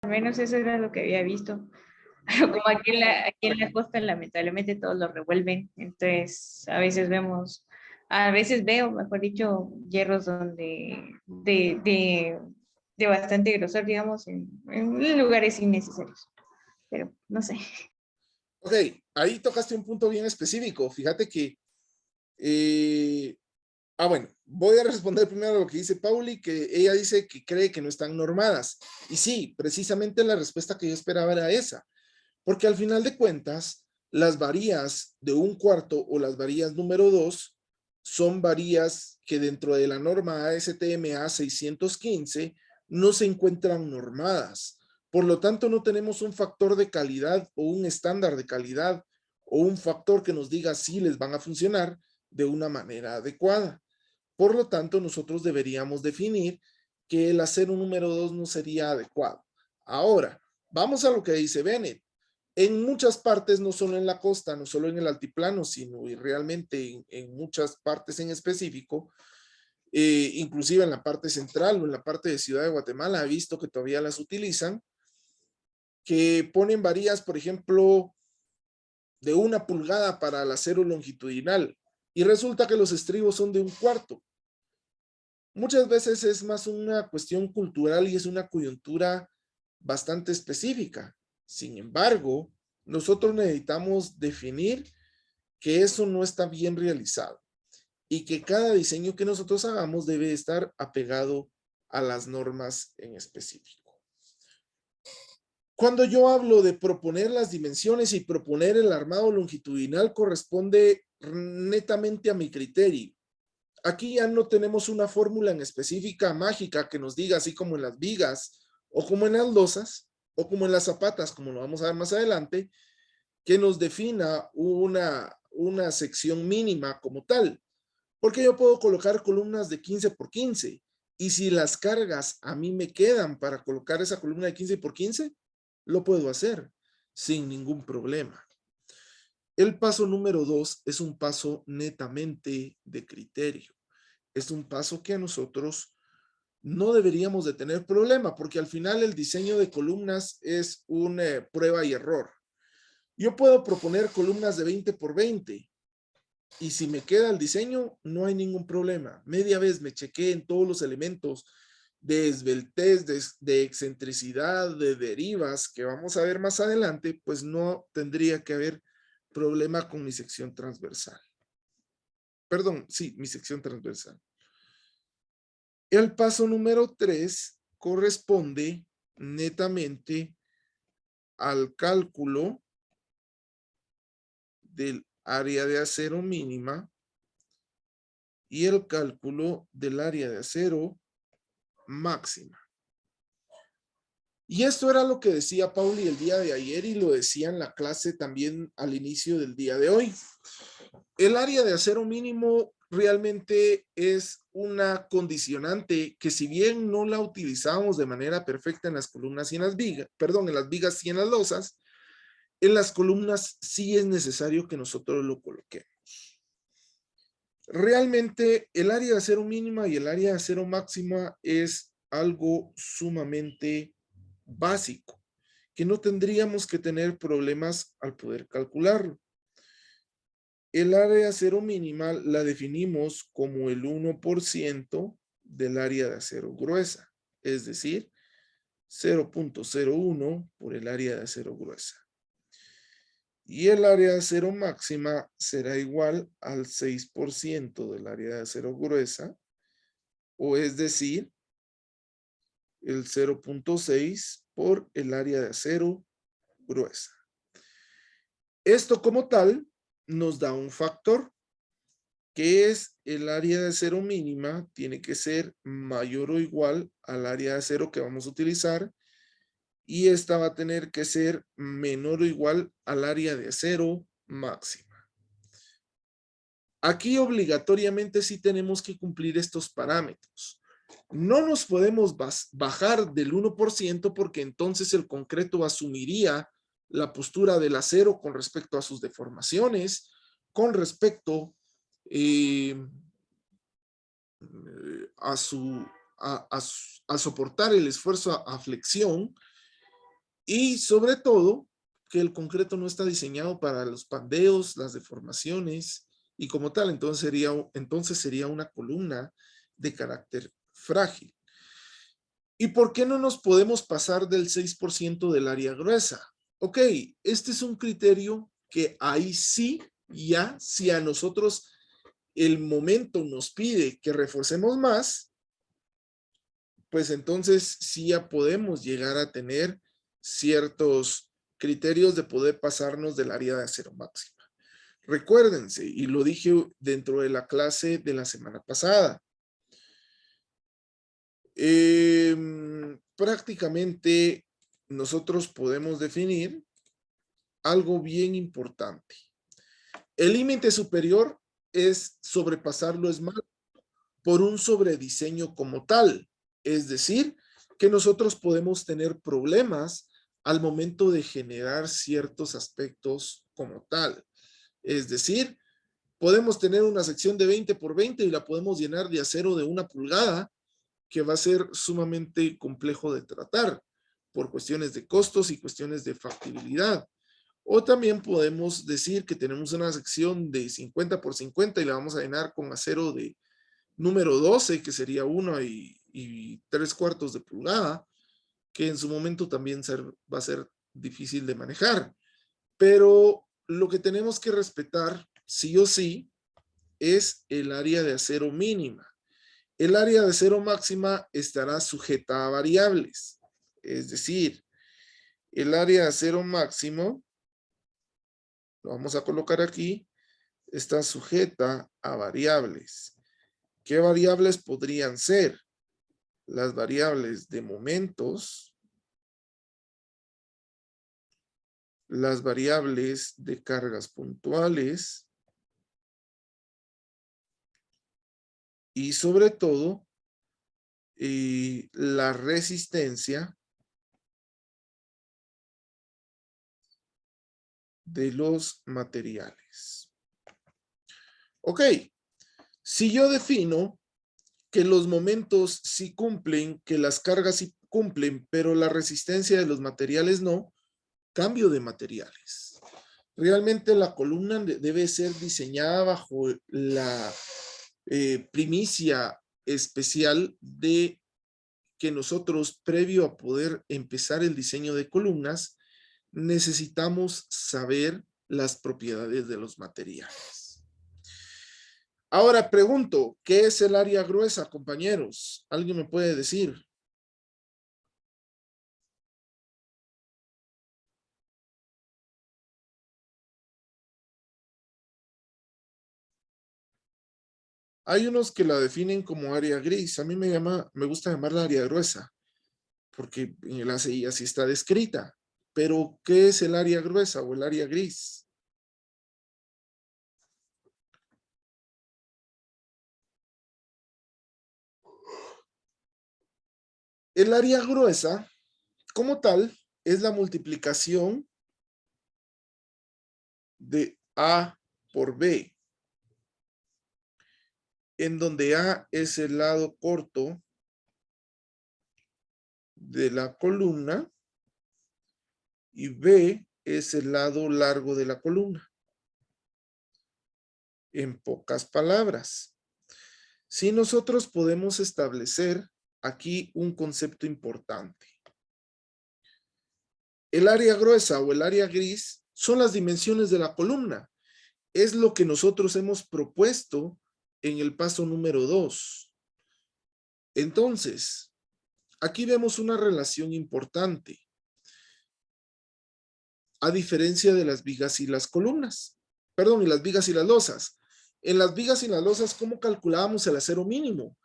Al menos eso era lo que había visto. Como aquí en la costa, lamentablemente todos lo revuelven, entonces a veces veo, mejor dicho, hierros de bastante grosor, digamos, en lugares innecesarios, pero no sé. Ok, ahí tocaste un punto bien específico. Fíjate que, bueno, voy a responder primero a lo que dice Pauli, que ella dice que cree que no están normadas. Y sí, precisamente la respuesta que yo esperaba era esa, porque al final de cuentas, las varías de un cuarto o las varías número 2 son varías que dentro de la norma ASTM A615 no se encuentran normadas. Por lo tanto, no tenemos un factor de calidad o un estándar de calidad o un factor que nos diga si les van a funcionar de una manera adecuada. Por lo tanto, nosotros deberíamos definir que el acero número 2 no sería adecuado. Ahora, vamos a lo que dice Bennett. En muchas partes, no solo en la costa, no solo en el altiplano, sino y realmente en muchas partes en específico, inclusive en la parte central o en la parte de Ciudad de Guatemala, he visto que todavía las utilizan, que ponen varillas, por ejemplo, de 1 pulgada para el acero longitudinal y resulta que los estribos son de 1/4. Muchas veces es más una cuestión cultural y es una coyuntura bastante específica. Sin embargo, nosotros necesitamos definir que eso no está bien realizado y que cada diseño que nosotros hagamos debe estar apegado a las normas en específico. Cuando yo hablo de proponer las dimensiones y proponer el armado longitudinal, corresponde netamente a mi criterio. Aquí ya no tenemos una fórmula en específica mágica que nos diga, así como en las vigas o como en las losas o como en las zapatas, como lo vamos a ver más adelante, que nos defina una sección mínima como tal. Porque yo puedo colocar columnas de 15 por 15 y si las cargas a mí me quedan para colocar esa columna de 15 por 15, lo puedo hacer sin ningún problema. El paso número 2 es un paso netamente de criterio. Es un paso que a nosotros no deberíamos de tener problema, porque al final el diseño de columnas es una prueba y error. Yo puedo proponer columnas de 20 por 20 y si me queda el diseño, no hay ningún problema. Media vez me chequé en todos los elementos de esbeltez, de excentricidad, de derivas, que vamos a ver más adelante, pues no tendría que haber problema con mi sección transversal. Perdón, sí, mi sección transversal. El paso número 3 corresponde netamente al cálculo del área de acero mínima y el cálculo del área de acero máxima. Y esto era lo que decía Pauli el día de ayer y lo decía en la clase también al inicio del día de hoy. El área de acero mínimo realmente es una condicionante que si bien no la utilizamos de manera perfecta en las columnas y en las vigas, perdón, en las vigas y en las losas, en las columnas sí es necesario que nosotros lo coloquemos. Realmente el área de acero mínima y el área de acero máxima es algo sumamente básico, que no tendríamos que tener problemas al poder calcularlo. El área de acero mínima la definimos como el 1% del área de acero gruesa, es decir, 0.01 por el área de acero gruesa. Y el área de acero máxima será igual al 6% del área de acero gruesa, o es decir, el 0.6 por el área de acero gruesa. Esto como tal nos da un factor que es el área de acero mínima tiene que ser mayor o igual al área de acero que vamos a utilizar y esta va a tener que ser menor o igual al área de acero máxima. Aquí obligatoriamente sí tenemos que cumplir estos parámetros. No nos podemos bajar del 1% porque entonces el concreto asumiría la postura del acero con respecto a sus deformaciones, con respecto a soportar el esfuerzo a flexión Y sobre todo, que el concreto no está diseñado para los pandeos, las deformaciones, y como tal, entonces sería una columna de carácter frágil. ¿Y por qué no nos podemos pasar del 6% del área gruesa? Ok, este es un criterio que ahí sí, ya, si a nosotros el momento nos pide que reforcemos más, pues entonces sí ya podemos llegar a tener ciertos criterios de poder pasarnos del área de acero máxima. Recuérdense, y lo dije dentro de la clase de la semana pasada, prácticamente nosotros podemos definir algo bien importante. El límite superior es sobrepasarlo es malo por un sobrediseño como tal. Es decir, que nosotros podemos tener problemas al momento de generar ciertos aspectos como tal. Es decir, podemos tener una sección de 20 por 20 y la podemos llenar de acero de 1 pulgada, que va a ser sumamente complejo de tratar por cuestiones de costos y cuestiones de factibilidad. O también podemos decir que tenemos una sección de 50 por 50 y la vamos a llenar con acero de número 12, que sería 1 y 3/4 de pulgada, que en su momento también va a ser difícil de manejar. Pero lo que tenemos que respetar, sí o sí, es el área de acero mínima. El área de acero máxima estará sujeta a variables. Es decir, el área de acero máximo, lo vamos a colocar aquí, está sujeta a variables. ¿Qué variables podrían ser? Las variables de momentos, las variables de cargas puntuales y sobre todo la resistencia de los materiales. Ok, si yo defino que los momentos sí cumplen, que las cargas sí cumplen, pero la resistencia de los materiales no, cambio de materiales. Realmente la columna debe ser diseñada bajo la primicia especial de que nosotros, previo a poder empezar el diseño de columnas, necesitamos saber las propiedades de los materiales. Ahora pregunto, ¿qué es el área gruesa, compañeros? ¿Alguien me puede decir? Hay unos que la definen como área gris. A mí me gusta llamarla área gruesa, porque en el ACI así está descrita. Pero, ¿qué es el área gruesa o el área gris? El área gruesa, como tal, es la multiplicación de A por B, en donde A es el lado corto de la columna y B es el lado largo de la columna. En pocas palabras, si nosotros podemos establecer aquí un concepto importante. El área gruesa o el área gris son las dimensiones de la columna. Es lo que nosotros hemos propuesto en el paso número 2. Entonces, aquí vemos una relación importante, a diferencia de las vigas y las columnas. Perdón, y las vigas y las losas. En las vigas y las losas, ¿cómo calculábamos el acero mínimo?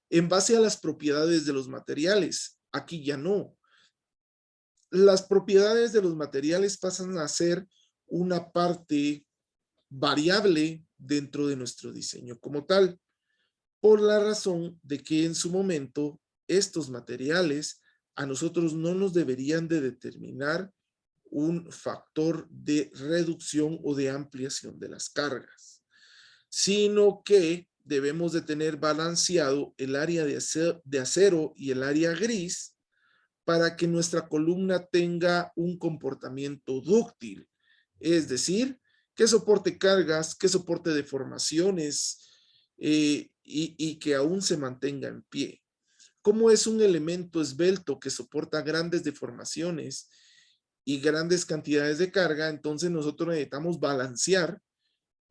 En base a las propiedades de los materiales. Aquí ya no. Las propiedades de los materiales pasan a ser una parte variable dentro de nuestro diseño como tal, por la razón de que en su momento estos materiales a nosotros no nos deberían de determinar un factor de reducción o de ampliación de las cargas, sino que debemos de tener balanceado el área de acero y el área gris para que nuestra columna tenga un comportamiento dúctil, es decir, que soporte cargas, que soporte deformaciones y que aún se mantenga en pie. Como es un elemento esbelto que soporta grandes deformaciones y grandes cantidades de carga, entonces nosotros necesitamos balancear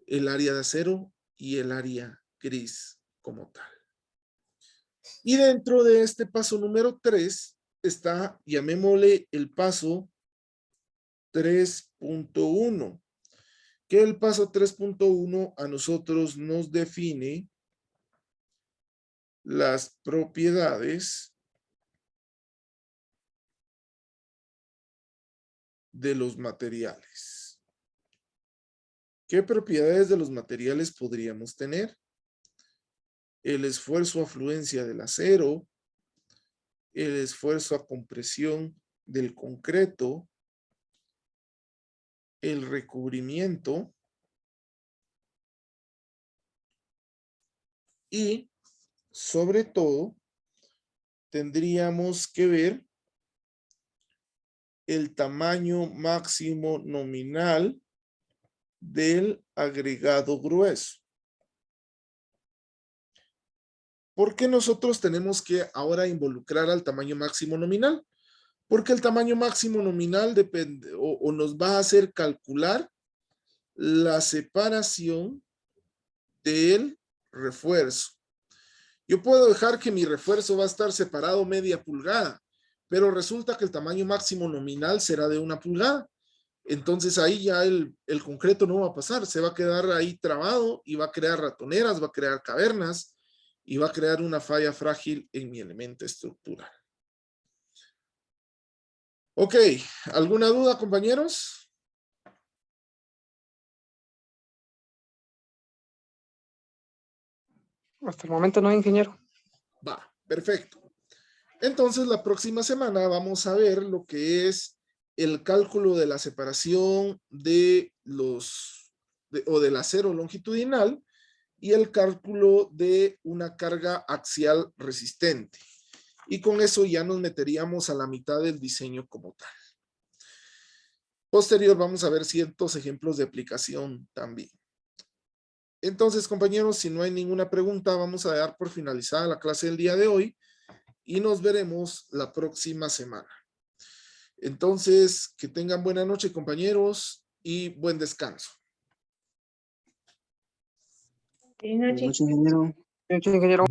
el área de acero y el área gris como tal. Y dentro de este paso número 3 está, llamémosle el paso 3.1, que el paso 3.1 a nosotros nos define las propiedades de los materiales. ¿Qué propiedades de los materiales podríamos tener? El esfuerzo a fluencia del acero, el esfuerzo a compresión del concreto, el recubrimiento y, sobre todo, tendríamos que ver el tamaño máximo nominal del agregado grueso. ¿Por qué nosotros tenemos que ahora involucrar al tamaño máximo nominal? Porque el tamaño máximo nominal depende o nos va a hacer calcular la separación del refuerzo. Yo puedo dejar que mi refuerzo va a estar separado media pulgada, pero resulta que el tamaño máximo nominal será de 1 pulgada. Entonces ahí ya el concreto no va a pasar, se va a quedar ahí trabado y va a crear ratoneras, va a crear cavernas y va a crear una falla frágil en mi elemento estructural. Ok, ¿alguna duda, compañeros? Hasta el momento no, ingeniero. Va, perfecto. Entonces la próxima semana vamos a ver lo que es el cálculo de la separación de del acero longitudinal y el cálculo de una carga axial resistente. Y con eso ya nos meteríamos a la mitad del diseño como tal. Posterior vamos a ver ciertos ejemplos de aplicación también. Entonces, compañeros, si no hay ninguna pregunta, vamos a dar por finalizada la clase del día de hoy y nos veremos la próxima semana. Entonces, que tengan buena noche, compañeros, y buen descanso. Buenas noches. Buenas noches, ingeniero. Buenas noches, ingeniero.